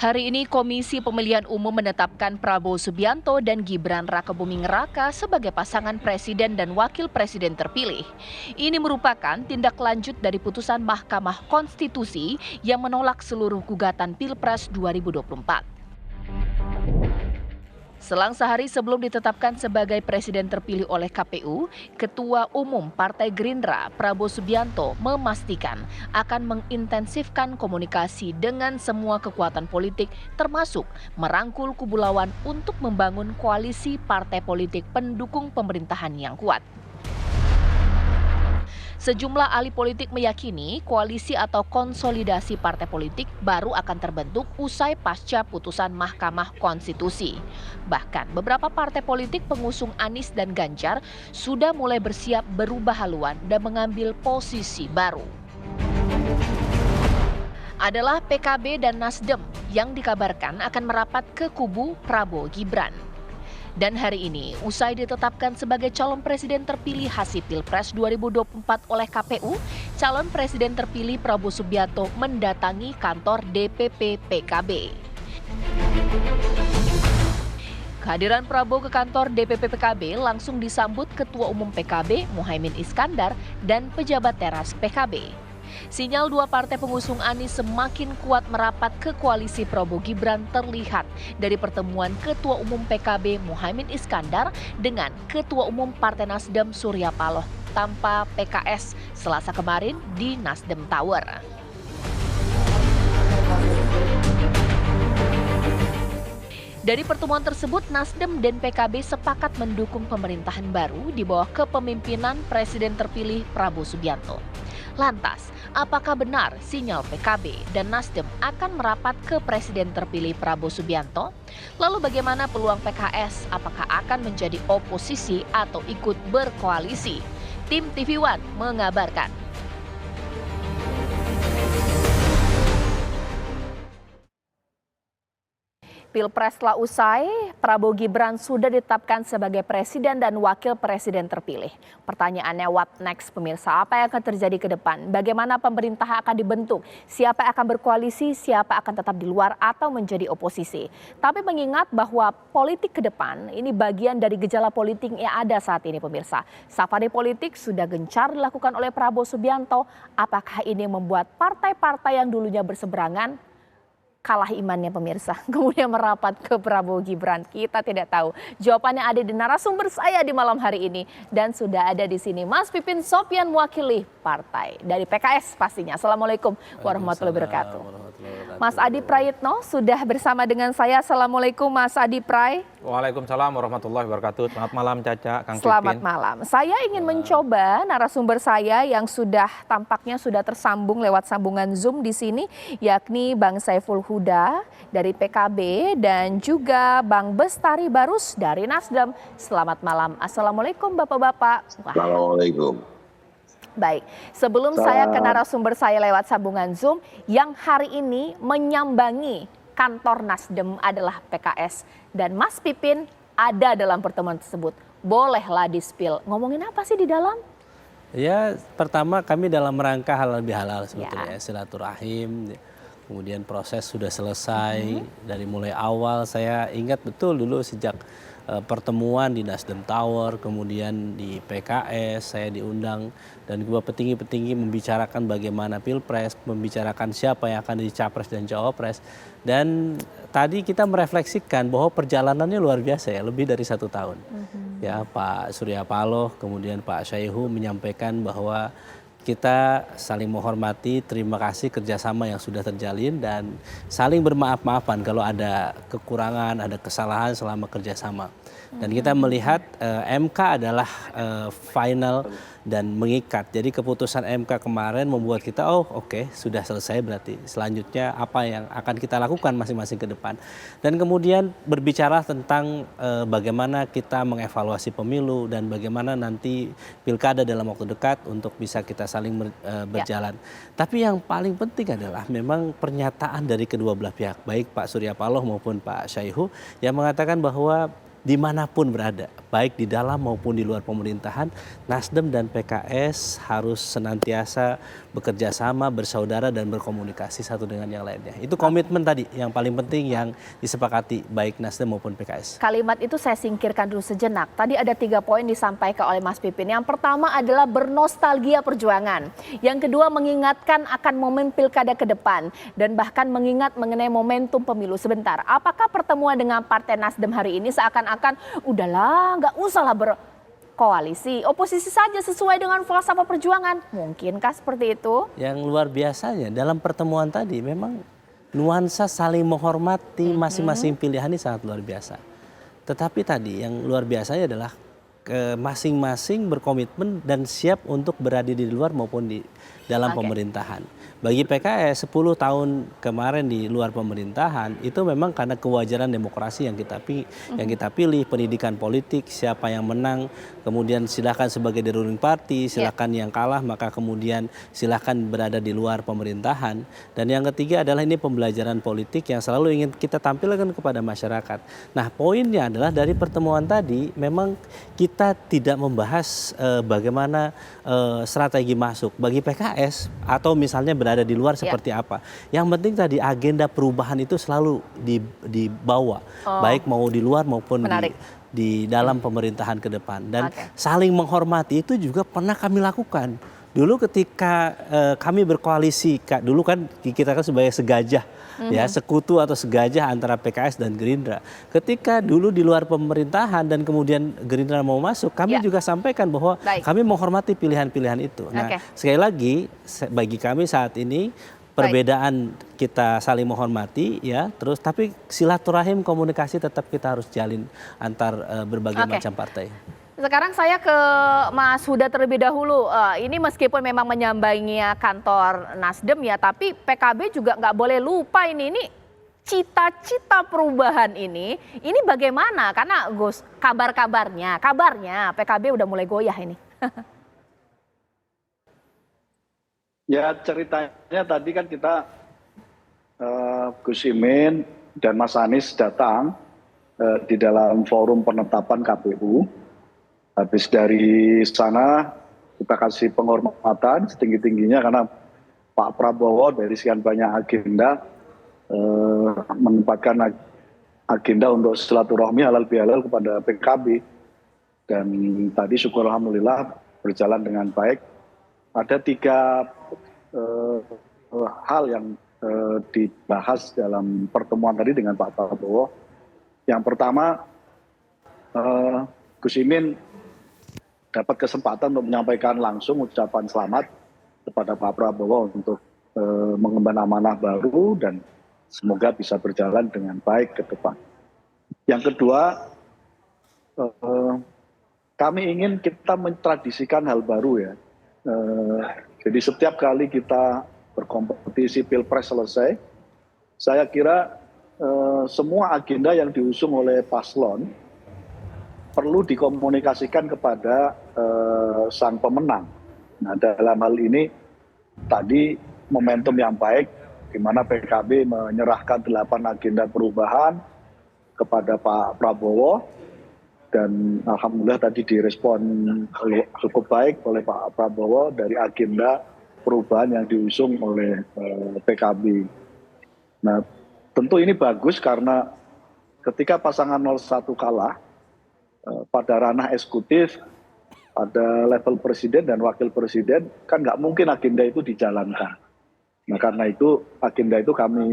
Hari ini Komisi Pemilihan Umum menetapkan Prabowo Subianto dan Gibran Rakebuming Raka sebagai pasangan presiden dan wakil presiden terpilih. Ini merupakan tindak lanjut dari putusan Mahkamah Konstitusi yang menolak seluruh gugatan Pilpres 2024. Selang sehari sebelum ditetapkan sebagai presiden terpilih oleh KPU, Ketua Umum Partai Gerindra Prabowo Subianto memastikan akan mengintensifkan komunikasi dengan semua kekuatan politik termasuk merangkul kubu lawan untuk membangun koalisi partai politik pendukung pemerintahan yang kuat. Sejumlah ahli politik meyakini koalisi atau konsolidasi partai politik baru akan terbentuk usai pasca putusan Mahkamah Konstitusi. Bahkan beberapa partai politik pengusung Anies dan Ganjar sudah mulai bersiap berubah haluan dan mengambil posisi baru. Adalah PKB dan Nasdem yang dikabarkan akan merapat ke kubu Prabowo Gibran. Dan hari ini, usai ditetapkan sebagai calon presiden terpilih hasil Pilpres 2024 oleh KPU, calon presiden terpilih Prabowo Subianto mendatangi kantor DPP PKB. Kehadiran Prabowo ke kantor DPP PKB langsung disambut Ketua Umum PKB Muhaimin Iskandar dan pejabat teras PKB. Sinyal dua partai pengusung Anies semakin kuat merapat ke koalisi Prabowo Gibran terlihat dari pertemuan Ketua Umum PKB Muhaimin Iskandar dengan Ketua Umum Partai Nasdem Surya Paloh tanpa PKS Selasa kemarin di Nasdem Tower. Dari pertemuan tersebut, Nasdem dan PKB sepakat mendukung pemerintahan baru di bawah kepemimpinan Presiden terpilih Prabowo Subianto. Lantas, apakah benar sinyal PKB dan Nasdem akan merapat ke Presiden terpilih Prabowo Subianto? Lalu bagaimana peluang PKS? Apakah akan menjadi oposisi atau ikut berkoalisi? Tim TV One mengabarkan. Pilpres telah usai, Prabowo Gibran sudah ditetapkan sebagai presiden dan wakil presiden terpilih. Pertanyaannya, what next pemirsa? Apa yang akan terjadi ke depan? Bagaimana pemerintah akan dibentuk? Siapa yang akan berkoalisi? Siapa akan tetap di luar atau menjadi oposisi? Tapi mengingat bahwa politik ke depan ini bagian dari gejala politik yang ada saat ini pemirsa. Safari politik sudah gencar dilakukan oleh Prabowo Subianto. Apakah ini membuat partai-partai yang dulunya berseberangan kalah imannya pemirsa, kemudian merapat ke Prabowo Gibran? Kita tidak tahu. Jawabannya ada di narasumber saya di malam hari ini. Dan sudah ada di sini Mas Pipin Sopyan mewakili partai dari PKS pastinya. Assalamualaikum warahmatullahi wabarakatuh. Mas Adi Prayitno sudah bersama dengan saya. Assalamualaikum Mas Adi Pray. Waalaikumsalam warahmatullahi wabarakatuh. Selamat malam Caca, Kang Pipin. Selamat malam. Saya ingin mencoba narasumber saya yang tampaknya sudah tersambung lewat sambungan Zoom di sini, yakni Bang Saiful Huda dari PKB dan juga Bang Bestari Barus dari Nasdem. Selamat malam. Assalamualaikum Bapak-bapak. Assalamualaikum. Baik, sebelum saya ke narasumber saya lewat sambungan Zoom, yang hari ini menyambangi kantor Nasdem adalah PKS. Dan Mas Pipin ada dalam pertemuan tersebut. Bolehlah di-spill. Ngomongin apa sih di dalam? Ya, pertama kami dalam rangka halal bihalal sebetulnya, silaturahim. Kemudian proses sudah selesai. Dari mulai awal saya ingat betul dulu sejak pertemuan di Nasdem Tower, kemudian di PKS, saya diundang dan dua petinggi-petinggi membicarakan bagaimana Pilpres, membicarakan siapa yang akan jadi Capres dan Cawapres. Dan tadi kita merefleksikan bahwa perjalanannya luar biasa ya, lebih dari 1 tahun. Ya, Pak Surya Paloh, kemudian Pak Syaihu menyampaikan bahwa kita saling menghormati, terima kasih kerjasama yang sudah terjalin dan saling bermaaf-maafan kalau ada kekurangan, ada kesalahan selama kerjasama. Dan kita melihat MK adalah final dan mengikat. Jadi keputusan MK kemarin membuat kita, oke, sudah selesai berarti. Selanjutnya apa yang akan kita lakukan masing-masing ke depan. Dan kemudian berbicara tentang bagaimana kita mengevaluasi pemilu dan bagaimana nanti pilkada dalam waktu dekat untuk bisa kita saling berjalan. Tapi yang paling penting adalah memang pernyataan dari kedua belah pihak, baik Pak Surya Paloh maupun Pak Syaihu yang mengatakan bahwa dimanapun berada, baik di dalam maupun di luar pemerintahan, Nasdem dan PKS harus senantiasa bekerja sama, bersaudara dan berkomunikasi satu dengan yang lainnya. Itu komitmen tadi yang paling penting yang disepakati baik Nasdem maupun PKS. Kalimat itu saya singkirkan dulu sejenak. Tadi ada 3 poin disampaikan oleh Mas Pipin. Yang pertama adalah bernostalgia perjuangan. Yang kedua mengingatkan akan momen pilkada ke depan. Dan bahkan mengingat mengenai momentum pemilu. Sebentar, apakah pertemuan dengan Partai Nasdem hari ini seakan-akan udahlah nggak usahlah berkoalisi. Oposisi saja sesuai dengan falsafah perjuangan. Mungkinkah seperti itu? Yang luar biasanya dalam pertemuan tadi memang nuansa saling menghormati masing-masing pilihan ini sangat luar biasa. Tetapi tadi yang luar biasanya adalah masing-masing berkomitmen dan siap untuk berada di luar maupun di dalam pemerintahan. Bagi PKS 10 tahun kemarin di luar pemerintahan itu memang karena kewajaran demokrasi yang kita pilih, pendidikan politik, siapa yang menang, kemudian silakan sebagai the ruling party, silakan yang kalah maka kemudian silakan berada di luar pemerintahan. Dan yang ketiga adalah ini pembelajaran politik yang selalu ingin kita tampilkan kepada masyarakat. Nah, poinnya adalah dari pertemuan tadi memang kita tidak membahas bagaimana strategi masuk bagi PKS atau misalnya berada di luar seperti apa. Yang penting tadi agenda perubahan itu selalu dibawa, baik mau di luar maupun di dalam pemerintahan ke depan. Dan saling menghormati itu juga pernah kami lakukan. Dulu ketika kami berkoalisi, dulu kan kita kan sebagai segajah, ya sekutu atau segajah antara PKS dan Gerindra. Ketika dulu di luar pemerintahan dan kemudian Gerindra mau masuk, kami juga sampaikan bahwa kami menghormati pilihan-pilihan itu. Nah, sekali lagi bagi kami saat ini perbedaan kita saling menghormati, ya, terus tapi silaturahim komunikasi tetap kita harus jalin antar berbagai macam partai. Sekarang saya ke Mas Huda terlebih dahulu. Ini meskipun memang menyambangi kantor Nasdem ya, tapi PKB juga nggak boleh lupa ini cita-cita perubahan ini bagaimana? Karena Gus, kabarnya PKB udah mulai goyah ini. Ya ceritanya tadi kan kita Gus Imin dan Mas Anies datang di dalam forum penetapan KPU. Habis dari sana kita kasih penghormatan setinggi-tingginya karena Pak Prabowo dari sekian banyak agenda menempatkan agenda untuk silaturahmi halal bihalal kepada PKB. Dan tadi syukur alhamdulillah berjalan dengan baik. Ada 3 hal yang dibahas dalam pertemuan tadi dengan Pak Prabowo. Yang pertama, Gus Imin dapat kesempatan untuk menyampaikan langsung ucapan selamat kepada Pak Prabowo untuk mengemban amanah baru dan semoga bisa berjalan dengan baik ke depan. Yang kedua, kami ingin kita mentradisikan hal baru ya. Jadi setiap kali kita berkompetisi Pilpres selesai, saya kira semua agenda yang diusung oleh paslon perlu dikomunikasikan kepada sang pemenang. Nah, dalam hal ini tadi momentum yang baik di mana PKB menyerahkan 8 agenda perubahan kepada Pak Prabowo dan alhamdulillah tadi direspon cukup baik oleh Pak Prabowo dari agenda perubahan yang diusung oleh PKB. Nah, tentu ini bagus karena ketika pasangan 01 kalah pada ranah eksekutif, pada level presiden dan wakil presiden, kan nggak mungkin agenda itu dijalankan. Nah karena itu agenda itu kami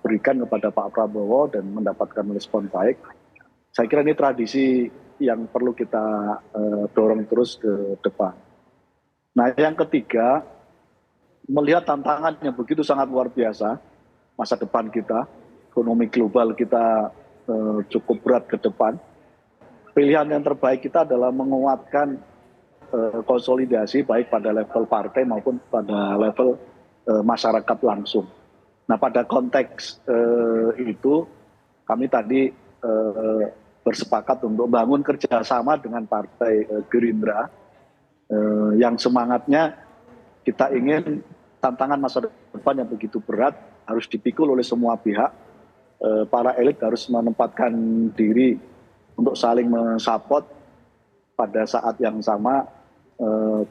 berikan kepada Pak Prabowo dan mendapatkan respon baik. Saya kira ini tradisi yang perlu kita dorong terus ke depan. Nah yang ketiga, melihat tantangan yang begitu sangat luar biasa, masa depan kita, ekonomi global kita cukup berat ke depan. Pilihan yang terbaik kita adalah menguatkan konsolidasi baik pada level partai maupun pada level masyarakat langsung. Nah pada konteks itu kami tadi bersepakat untuk bangun kerjasama dengan Partai Gerindra yang semangatnya kita ingin tantangan masa depan yang begitu berat harus dipikul oleh semua pihak. Para elit harus menempatkan diri untuk saling mensupport pada saat yang sama.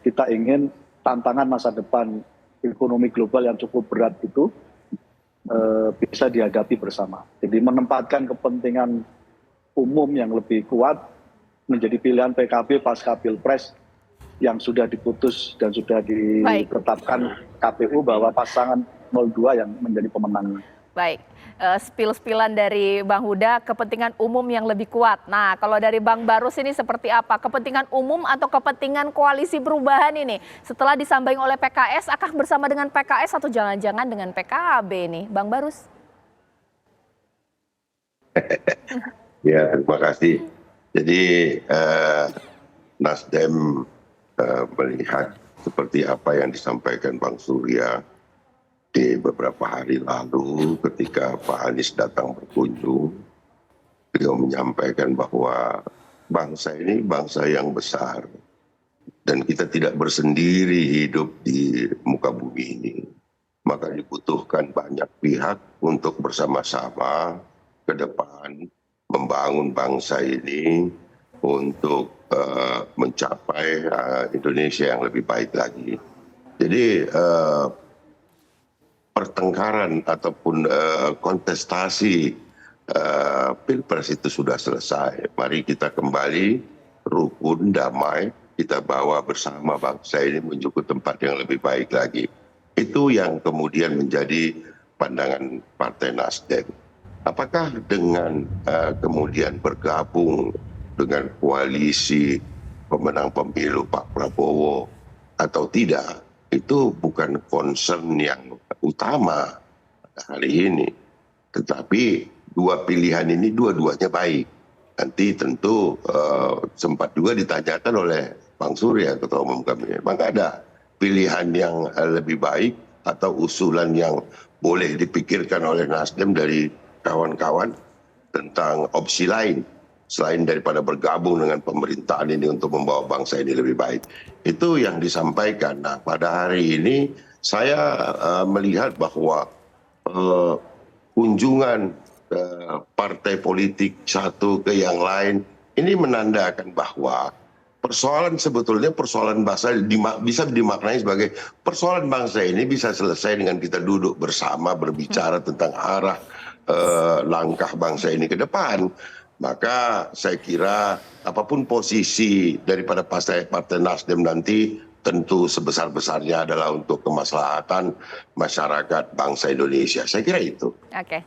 Kita ingin tantangan masa depan ekonomi global yang cukup berat itu bisa dihadapi bersama. Jadi menempatkan kepentingan umum yang lebih kuat menjadi pilihan PKB pasca Pilpres yang sudah diputus dan sudah ditetapkan KPU bahwa pasangan 02 yang menjadi pemenangnya. Baik, spill-spillan dari Bang Huda, kepentingan umum yang lebih kuat. Nah, kalau dari Bang Barus ini seperti apa? Kepentingan umum atau kepentingan koalisi perubahan ini? Setelah disambung oleh PKS, akan bersama dengan PKS atau jangan-jangan dengan PKB nih, Bang Barus? Ya, terima kasih. Jadi Nasdem melihat seperti apa yang disampaikan Bang Surya di beberapa hari lalu ketika Pak Anies datang berkunjung. Beliau menyampaikan bahwa bangsa ini bangsa yang besar dan kita tidak bersendiri hidup di muka bumi ini. Maka dibutuhkan banyak pihak untuk bersama-sama ke depan membangun bangsa ini untuk mencapai Indonesia yang lebih baik lagi. Jadi pertengkaran ataupun kontestasi Pilpres itu sudah selesai. Mari kita kembali rukun, damai, kita bawa bersama bangsa ini menuju ke tempat yang lebih baik lagi. Itu yang kemudian menjadi pandangan Partai Nasdem. Apakah dengan kemudian bergabung dengan koalisi pemenang pemilu Pak Prabowo atau tidak, itu bukan concern yang utama hari ini. Tetapi dua pilihan ini dua-duanya baik. Nanti tentu sempat juga ditanyakan oleh Bang Surya, Ketua Umum kami. Maka ada pilihan yang lebih baik atau usulan yang boleh dipikirkan oleh Nasdem dari kawan-kawan tentang opsi lain selain daripada bergabung dengan pemerintahan ini untuk membawa bangsa ini lebih baik. Itu yang disampaikan. Nah, pada hari ini saya melihat bahwa kunjungan partai politik satu ke yang lain ini menandakan bahwa persoalan sebetulnya persoalan bangsa bisa dimaknai sebagai persoalan bangsa ini bisa selesai dengan kita duduk bersama berbicara tentang arah langkah bangsa ini ke depan. Maka saya kira apapun posisi daripada Partai Nasdem nanti tentu sebesar-besarnya adalah untuk kemaslahatan masyarakat bangsa Indonesia. Saya kira itu. Oke.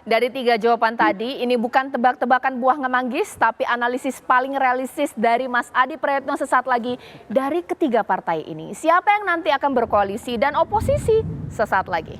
Dari 3 jawaban tadi, ini bukan tebak-tebakan buah ngemanggis, tapi analisis paling realistis dari Mas Adi Prayitno sesaat lagi dari ketiga partai ini. Siapa yang nanti akan berkoalisi dan oposisi sesaat lagi?